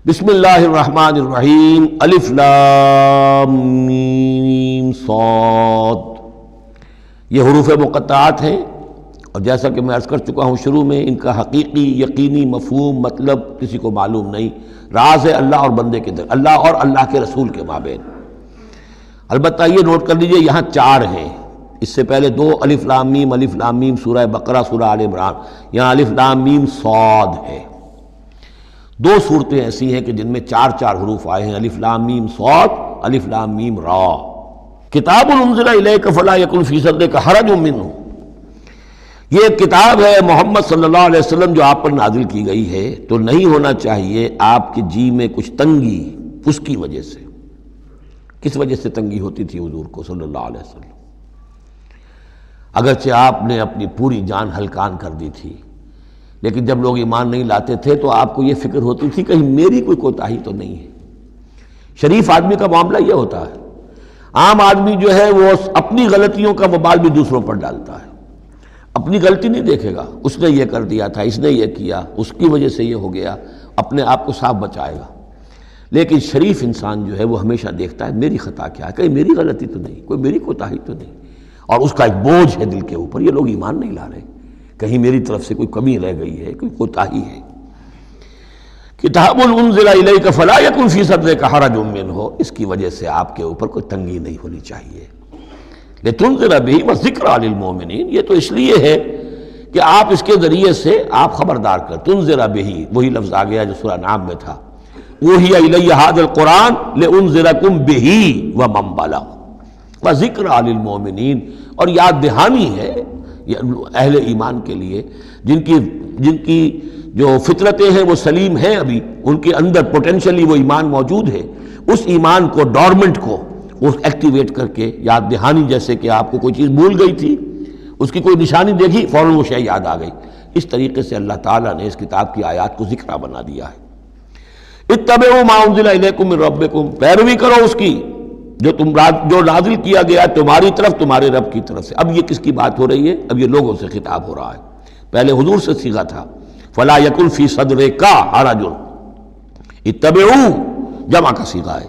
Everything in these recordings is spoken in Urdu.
بسم اللہ الرحمن الرحیم الف لام میم صاد، یہ حروف مقطعات ہیں، اور جیسا کہ میں عرض کر چکا ہوں شروع میں، ان کا حقیقی یقینی مفہوم مطلب کسی کو معلوم نہیں، راز ہے اللہ اور بندے کے در، اللہ اور اللہ کے رسول کے مابین۔ البتہ یہ نوٹ کر لیجئے یہاں چار ہیں، اس سے پہلے دو الف لام میم سورہ بقرہ سورہ آل عمران، یہاں الف لام میم صاد ہے۔ دو صورتیں ایسی ہیں کہ جن میں چار چار حروف آئے ہیں، الف لام میم صاد، الف لام میم را۔ کتاب انزل الیک فلا یکن فی صدرک حرج منہ، یہ ایک کتاب ہے محمد صلی اللہ علیہ وسلم جو آپ پر نازل کی گئی ہے، تو نہیں ہونا چاہیے آپ کے جی میں کچھ تنگی اس کی وجہ سے۔ کس وجہ سے تنگی ہوتی تھی حضور کو صلی اللہ علیہ وسلم؟ اگرچہ آپ نے اپنی پوری جان ہلکان کر دی تھی، لیکن جب لوگ ایمان نہیں لاتے تھے تو آپ کو یہ فکر ہوتی تھی کہیں میری کوئی کوتاہی تو نہیں ہے۔ شریف آدمی کا معاملہ یہ ہوتا ہے، عام آدمی جو ہے وہ اپنی غلطیوں کا وبال بھی دوسروں پر ڈالتا ہے، اپنی غلطی نہیں دیکھے گا، اس نے یہ کر دیا تھا، اس نے یہ کیا، اس کی وجہ سے یہ ہو گیا، اپنے آپ کو صاف بچائے گا۔ لیکن شریف انسان جو ہے وہ ہمیشہ دیکھتا ہے میری خطا کیا ہے، کہیں میری غلطی تو نہیں، کوئی میری کوتاہی تو نہیں، اور اس کا ایک بوجھ ہے دل کے اوپر، یہ لوگ ایمان نہیں لا رہے، کہیں میری طرف سے کوئی کمی رہ گئی ہے، کوئی کوتاہی ہے۔ کتاب انزل الیک فلا یکن فی صدرک حرج منہ، اس کی وجہ سے آپ کے اوپر کوئی تنگی نہیں ہونی چاہیے۔ لتنذر بہ وذکریٰ للمؤمنین، یہ تو اس لیے ہے کہ آپ اس کے ذریعے سے آپ خبردار کر، تنذر بہ، وہی لفظ آ گیا جو سورہ نام میں تھا، اوحی الی ھذا القرآن لانذرکم بہ ومن بلغ وذکریٰ للمؤمنین، اور یاد دہانی ہے اہل ایمان کے لیے جن کی جو فطرتیں ہیں وہ سلیم ہیں، ابھی ان کے اندر پوٹینشلی وہ ایمان موجود ہے، اس ایمان کو ڈورمنٹ کو وہ ایکٹیویٹ کر کے یاد دہانی، جیسے کہ آپ کو کوئی چیز بھول گئی تھی، اس کی کوئی نشانی دیکھی فوراً وہ شے یاد آ گئی، اس طریقے سے اللہ تعالیٰ نے اس کتاب کی آیات کو ذکرہ بنا دیا ہے۔ اتبعوا ما انزل الیکم من ربکم، پیروی کرو اس کی جو نازل کیا گیا تمہاری طرف تمہارے رب کی طرف سے۔ اب یہ کس کی بات ہو رہی ہے؟ اب یہ لوگوں سے خطاب ہو رہا ہے، پہلے حضور سے صیغہ تھا، فلا یکن فی صدرک حرج، اتبعوا جمع کا صیغہ ہے،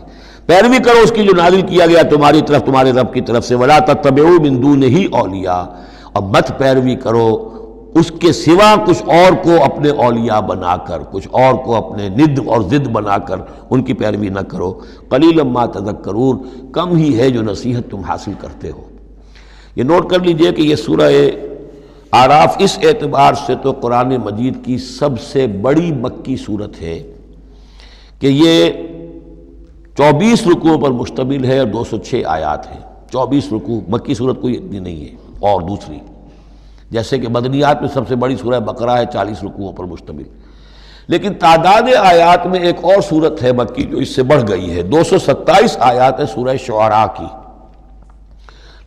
پیروی کرو اس کی جو نازل کیا گیا تمہاری طرف تمہارے رب کی طرف سے، ولا تتبعوا من دونہ اولیاء، اور مت پیروی کرو اس کے سوا کچھ اور کو اپنے اولیاء بنا کر، کچھ اور کو اپنے ند اور ضد بنا کر ان کی پیروی نہ کرو، قلیلا ما تذکرون، کم ہی ہے جو نصیحت تم حاصل کرتے ہو۔ یہ نوٹ کر لیجئے کہ یہ سورہ اعراف اس اعتبار سے تو قرآن مجید کی سب سے بڑی مکی صورت ہے کہ یہ 24 رکوعوں پر مشتمل ہے اور 206 آیات ہیں۔ 24 رکوع، مکی صورت کوئی اتنی نہیں ہے، اور دوسری جیسے کہ مدنیات میں سب سے بڑی سورہ بقرہ ہے 40 رکوعوں پر مشتمل، لیکن تعداد آیات میں ایک اور سورت ہے مکی جو اس سے بڑھ گئی ہے، 227 آیات ہے سورہ شعراء کی،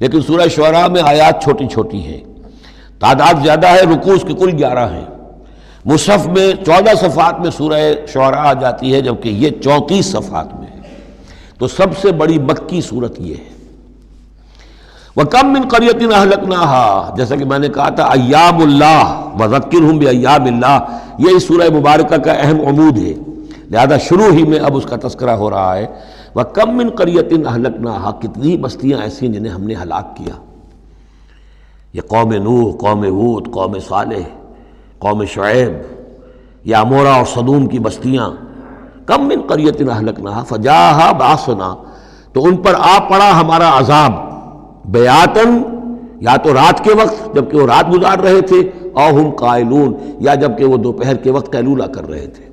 لیکن سورہ شعراء میں آیات چھوٹی چھوٹی ہیں، تعداد زیادہ ہے، رکوع اس کے کل 11 ہیں۔ مصحف میں 14 صفحات میں سورہ شعراء آ جاتی ہے، جبکہ یہ 34 صفحات میں ہے، تو سب سے بڑی مکی صورت یہ ہے۔ وَكَم مِّن قَرْيَةٍ أَهْلَكْنَاهَا، جیسا کہ میں نے کہا تھا ایام اللہ وذکرہم بایام اللہ، یہ اس سورہ مبارکہ کا اہم عمود ہے، لہذا شروع ہی میں اب اس کا تذکرہ ہو رہا ہے۔ وَكَم مِّن قَرْيَةٍ أَهْلَكْنَاهَا، کتنی بستیاں ایسی ہیں جنہیں ہم نے ہلاک کیا، یہ قوم نوح، قوم ہود، قوم صالح، قوم شعیب، یا عمورہ اور صدوم کی بستیاں۔ کم من قریۃ اہلکناہا فجاءھا باسنا، تو ان پر آ پڑا ہمارا عذاب، بیاتن، یا تو رات کے وقت جبکہ وہ رات گزار رہے تھے، او ہم قائلون، یا جبکہ وہ دوپہر کے وقت قیلولہ کر رہے تھے۔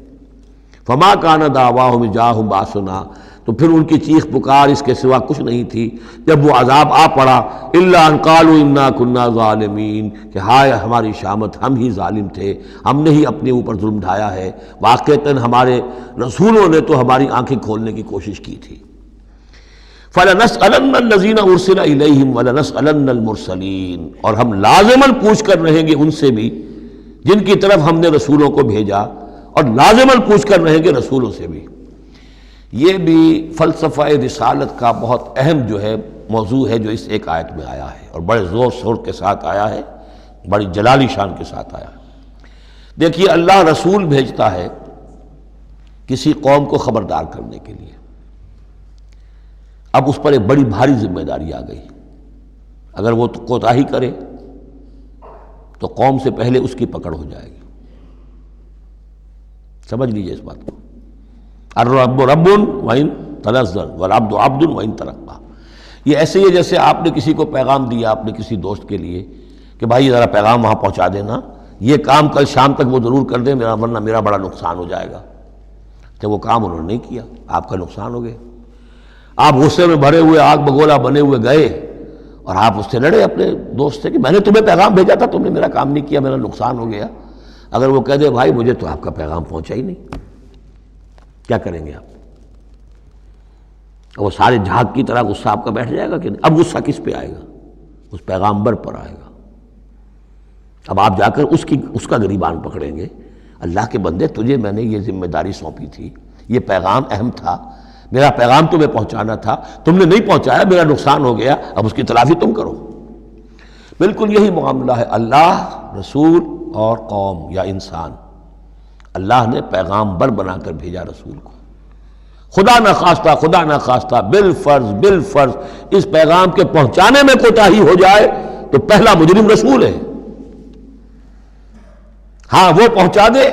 فما کان دعواہم اذ جاءھم باسنا، تو پھر ان کی چیخ پکار اس کے سوا کچھ نہیں تھی جب وہ عذاب آ پڑا، الا ان قالوا انا کنا ظالمین، کہ ہائے ہماری شامت، ہم ہی ظالم تھے، ہم نے ہی اپنے اوپر ظلم ڈھایا ہے، واقعتاً ہمارے رسولوں نے تو ہماری آنکھیں کھولنے کی کوشش کی تھی۔ فَلَنَسْأَلَنَّ الَّذِينَ أُرْسِلَ إِلَيْهِمْ وَلَنَسْأَلَنَّ الْمُرْسَلِينَ، اور ہم لازماً پوچھ کر رہیں گے ان سے بھی جن کی طرف ہم نے رسولوں کو بھیجا، اور لازماً پوچھ کر رہیں گے رسولوں سے بھی۔ یہ بھی فلسفہ رسالت کا بہت اہم جو ہے موضوع ہے جو اس ایک آیت میں آیا ہے، اور بڑے زور شور کے ساتھ آیا ہے، بڑی جلالی شان کے ساتھ آیا ہے۔ دیکھیے اللہ رسول بھیجتا ہے کسی قوم کو خبردار کرنے کے لیے۔ اب اس پر ایک بڑی بھاری ذمہ داری آ گئی، اگر وہ کوتاہی کرے تو قوم سے پہلے اس کی پکڑ ہو جائے گی۔ سمجھ لیجئے اس بات کو۔ الرب رب وَإِن تنزل والعبد عبد وَإِن ترقى۔ یہ ایسے ہی جیسے آپ نے کسی کو پیغام دیا اپنے کسی دوست کے لیے کہ بھائی ذرا پیغام وہاں پہنچا دینا، یہ کام کل شام تک وہ ضرور کر دیں ورنہ میرا بڑا نقصان ہو جائے گا۔ تو وہ کام انہوں نے نہیں کیا، آپ کا نقصان ہو گیا۔ آپ غصے میں بھرے ہوئے آگ بگولا بنے ہوئے گئے اور آپ اس سے لڑے اپنے دوست سے کہ میں نے تمہیں پیغام بھیجا تھا، تم نے میرا کام نہیں کیا، میرا نقصان ہو گیا۔ اگر وہ کہہ دے بھائی مجھے تو آپ کا پیغام پہنچا ہی نہیں، کیا کریں گے آپ؟ وہ سارے جھاگ کی طرح غصہ آپ کا بیٹھ جائے گا کہ نہیں؟ اب غصہ کس پہ آئے گا؟ اس پیغامبر پر آئے گا۔ اب آپ جا کر اس کا گریبان پکڑیں گے، اللہ کے بندے تجھے میں نے یہ ذمہ داری سونپی تھی، یہ پیغام اہم تھا، میرا پیغام تمہیں پہنچانا تھا، تم نے نہیں پہنچایا، میرا نقصان ہو گیا، اب اس کی تلافی تم کرو۔ بالکل یہی معاملہ ہے اللہ، رسول اور قوم یا انسان۔ اللہ نے پیغامبر بنا کر بھیجا رسول کو، خدا نہ خواستہ بالفرض اس پیغام کے پہنچانے میں کوتاہی ہو جائے تو پہلا مجرم رسول ہے۔ ہاں وہ پہنچا دے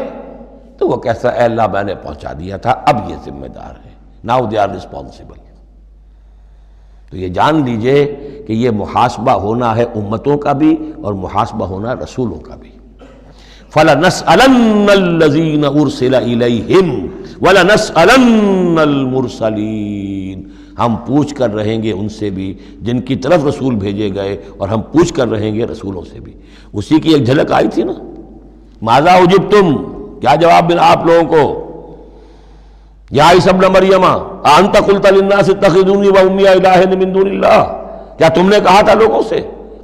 تو وہ کیسا اے اللہ میں نے پہنچا دیا تھا، اب یہ ذمہ دار ہے، now they are responsible۔ تو یہ جان لیجئے کہ یہ محاسبہ ہونا ہے امتوں کا بھی اور محاسبہ ہونا رسولوں کا بھی۔ فَلَنَسْأَلَنَّ الَّذِينَ أُرْسِلَ إِلَيْهِمْ وَلَنَسْأَلَنَّ الْمُرْسَلِينَ۔ ہم پوچھ کر رہیں گے ان سے بھی جن کی طرف رسول بھیجے گئے، اور ہم پوچھ کر رہیں گے رسولوں سے بھی۔ اسی کی ایک جھلک آئی تھی نا، ماذا اجبتم، کیا جواب ملا آپ لوگوں کو؟ یا عیسی ابن مریم انت قلت للناس اتخذونی وامي الہین من دون اللہ، کیا تم نے کہا تھا لوگوں سے،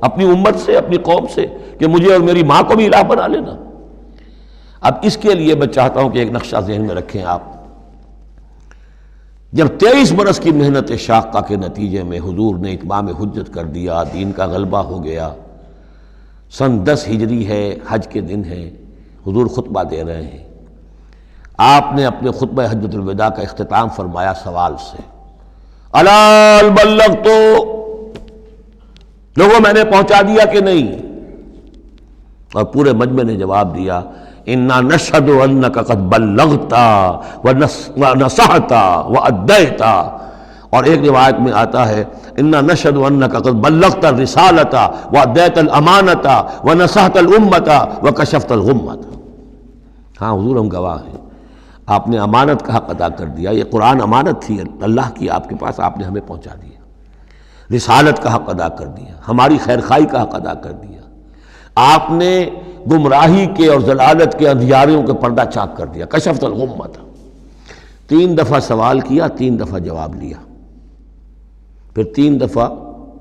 اپنی امت سے، اپنی قوم سے کہ مجھے اور میری ماں کو بھی الہ بنا لینا؟ اب اس کے لیے میں چاہتا ہوں کہ ایک نقشہ ذہن میں رکھیں آپ۔ جب 23 برس کی محنت شاقہ کے نتیجے میں حضور نے اتمام حجت کر دیا، دین کا غلبہ ہو گیا، سن 10 ہجری ہے، حج کے دن ہے، حضور خطبہ دے رہے ہیں۔ آپ نے اپنے خطبہ حجۃ الوداع کا اختتام فرمایا سوال سے، الا هل بلغت، لوگوں میں نے پہنچا دیا کہ نہیں؟ اور پورے مجمع نے جواب دیا، انا نشہد انک قد بلغت ونصحت وادیت۔ اور ایک روایت میں آتا ہے انا نشہد انک قد بلغت الرسالۃ وادیت الامانۃ ونصحت الامۃ وکشفت الغمۃ۔ ہاں حضور ہم گواہ ہیں، آپ نے امانت کا حق ادا کر دیا، یہ قرآن امانت تھی اللہ کی آپ کے پاس، آپ نے ہمیں پہنچا دیا۔ رسالت کا حق ادا کر دیا، ہماری خیرخواہی کا حق ادا کر دیا۔ آپ نے گمراہی کے اور ضلالت کے اندھیاروں کے پردہ چاک کر دیا، کشفت الغمۃ۔ 3 دفعہ سوال کیا، 3 دفعہ جواب لیا، پھر 3 دفعہ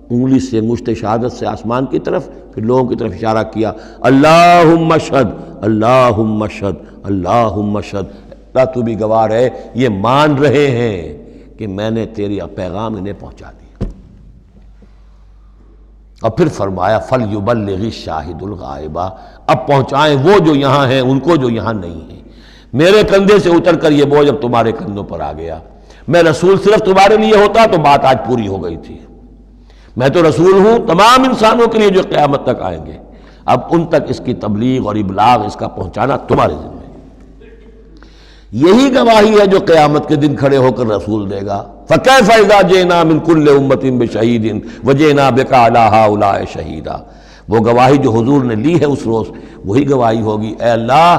انگلی سے انگشت شہادت سے آسمان کی طرف، پھر لوگوں کی طرف اشارہ کیا، اللہم اشہد اللہم اشہد اللہم اشہد، اللہ تو بھی گواہ ہے، یہ مان رہے ہیں کہ میں نے تیری پیغام انہیں پہنچا دیا۔ اور پھر فرمایا فَلْيُبَلِّغِ الشَّاهِدُ الْغَائِبَ، اب پہنچائیں وہ جو یہاں ہیں ان کو جو یہاں نہیں ہیں۔ میرے کندھے سے اتر کر یہ بوجھ اب تمہارے کندھوں پر آ گیا، میں رسول صرف تمہارے لیے ہوتا تو بات آج پوری ہو گئی تھی۔ میں تو رسول ہوں تمام انسانوں کے لیے جو قیامت تک آئیں گے، اب ان تک اس کی تبلیغ اور ابلاغ، اس کا پہنچانا تمہارے ذمہ ہے۔ یہی گواہی ہے جو قیامت کے دن کھڑے ہو کر رسول دے گا، فَكَيْفَ إِذَا جِئْنَا مِن كُلِّ أُمَّةٍ بِشَهِيدٍ وَجِئْنَا بِكَ عَلَىٰ هَٰؤُلَاءِ شَهِيدًا۔ وہ گواہی جو حضور نے لی ہے اس روز، وہی گواہی ہوگی، اے اللہ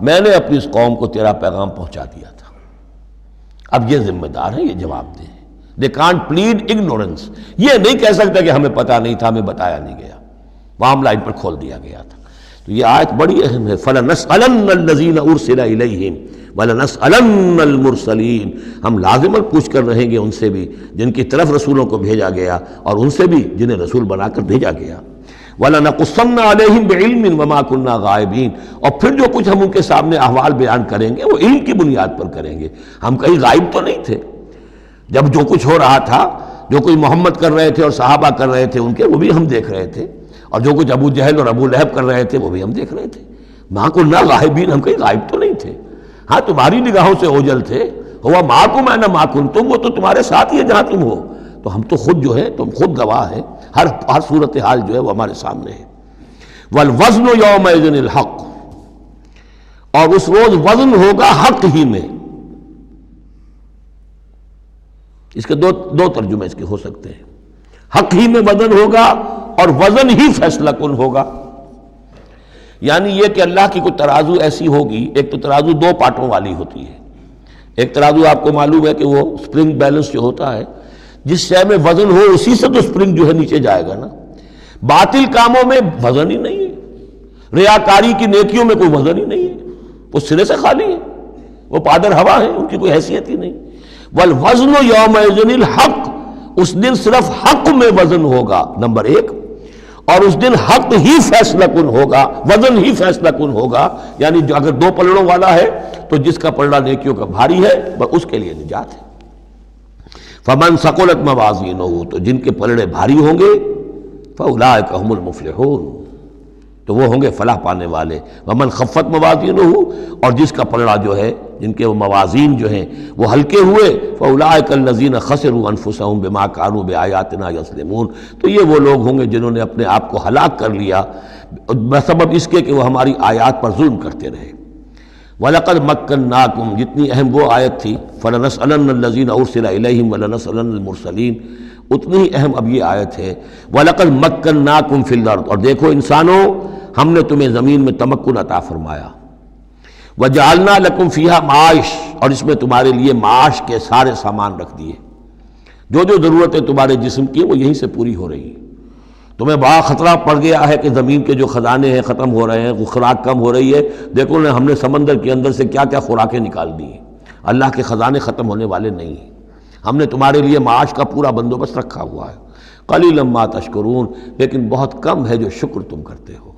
میں نے اپنی اس قوم کو تیرا پیغام پہنچا دیا تھا۔ اب یہ ذمہ دار ہے، یہ جواب دیں۔ They can't plead ignorance، یہ نہیں کہہ سکتا کہ ہمیں پتہ نہیں تھا، ہمیں بتایا نہیں گیا، معاملہ ان پر کھول دیا گیا تھا۔ تو یہ آیت بڑی اہم ہے، فَلَنَسْأَلَنَّ الَّذِينَ أُرْسِلَ إِلَيْهِمْ وَلَنَسْأَلَنَّ الْمُرْسَلِينَ۔ ہم لازماً پوچھ کر رہیں گے ان سے بھی جن کی طرف رسولوں کو بھیجا گیا، اور ان سے بھی جنہیں رسول بنا کر بھیجا گیا۔ وَلَنَقُصَّنَّ عَلَيْهِمْ بِعِلْمٍ وَمَا كُنَّا غَائِبِينَ۔ اور پھر جو کچھ ہم ان کے سامنے احوال بیان کریں گے وہ علم کی بنیاد پر کریں گے، ہم کہیں غائب تو نہیں تھے۔ جب جو کچھ ہو رہا تھا، جو کچھ محمد کر رہے تھے اور صحابہ کر رہے تھے ان کے، وہ بھی ہم دیکھ رہے تھے، اور جو کچھ ابو جہل اور ابو لہب کر رہے تھے وہ بھی ہم دیکھ رہے تھے۔ مَا كُنَّا غَائِبِينَ، ہم کہیں غائب تو نہیں تھے، ہاں تمہاری نگاہوں سے اوجل تھے، ہوا معکم انا ما کنتم، وہ تو تمہارے ساتھ ہی ہے جہاں تم ہو، تو ہم تو خود جو ہے، تم خود گواہ ہیں، ہر صورتحال جو ہے وہ ہمارے سامنے ہے۔ والوزن یومئذ الحق، اور اس روز وزن ہوگا حق ہی میں۔ اس کے دو ترجمے اس کے ہو سکتے ہیں، حق ہی میں وزن ہوگا اور وزن ہی فیصلہ کن ہوگا، یعنی یہ کہ اللہ کی کوئی ترازو ایسی ہوگی، ایک تو ترازو دو پارٹوں والی ہوتی ہے، ایک ترازو آپ کو معلوم ہے کہ وہ سپرنگ بیلنس جو ہوتا ہے، جس شے میں وزن ہو اسی سے تو سپرنگ جو ہے نیچے جائے گا نا۔ باطل کاموں میں وزن ہی نہیں ہے، ریاکاری کی نیکیوں میں کوئی وزن ہی نہیں ہے، وہ سرے سے خالی ہے، وہ پادر ہوا ہے، ان کی کوئی حیثیت ہی نہیں۔ والوزن یومئذ الحق، اس دن صرف حق میں وزن ہوگا، نمبر ایک، اور اس دن حق ہی فیصلہ کن ہوگا، وزن ہی فیصلہ کن ہوگا، یعنی جو اگر دو پلڑوں والا ہے تو جس کا پلڑا نیکیوں کا بھاری ہے بس اس کے لیے نجات ہے۔ فمن ثقلت موازینہ، تو جن کے پلڑے بھاری ہوں گے، فاولئک هم المفلحون، تو وہ ہوں گے فلاح پانے والے۔ ومن خفت موازینہ، اور جس کا پلڑا جو ہے، جن کے وہ موازین جو ہیں وہ ہلکے ہوئے، فاولئک الذین خسروا انفسهم بما كانوا بآیاتنا یظلمون، تو یہ وہ لوگ ہوں گے جنہوں نے اپنے آپ کو ہلاک کر لیا بسبب اس کے کہ وہ ہماری آیات پر ظلم کرتے رہے۔ وَلَقَدْ مَكَّنَّاكُمْ، جتنی اہم وہ آیت تھی، فَلَنَسْأَلَنَّ الَّذِينَ أُرْسِلَ إِلَيْهِمْ وَلَنَسْأَلَنَّ الْمُرْسَلِينَ، اتنی ہی اہم اب یہ آیت ہے۔ وَلَقَدْ مَكَّنَّاكُمْ فِي الْأَرْضِ، اور دیکھو انسانوں، ہم نے تمہیں زمین میں تمکن عطا فرمایا۔ وَجَعَلْنَا لَكُمْ فِيهَا معاش، اور اس میں تمہارے لیے معاش کے سارے سامان رکھ دیے، جو ضرورتیں تمہارے جسم کی وہ یہیں سے پوری ہو رہی ہیں۔ تمہیں بڑا خطرہ پڑ گیا ہے کہ زمین کے جو خزانے ہیں ختم ہو رہے ہیں، خوراک کم ہو رہی ہے، دیکھو ہم نے سمندر کے اندر سے کیا کیا خوراکیں نکال دی ہیں، اللہ کے خزانے ختم ہونے والے نہیں ہیں، ہم نے تمہارے لیے معاش کا پورا بندوبست رکھا ہوا ہے۔ قلیلا ما تشکرون، لیکن بہت کم ہے جو شکر تم کرتے ہو۔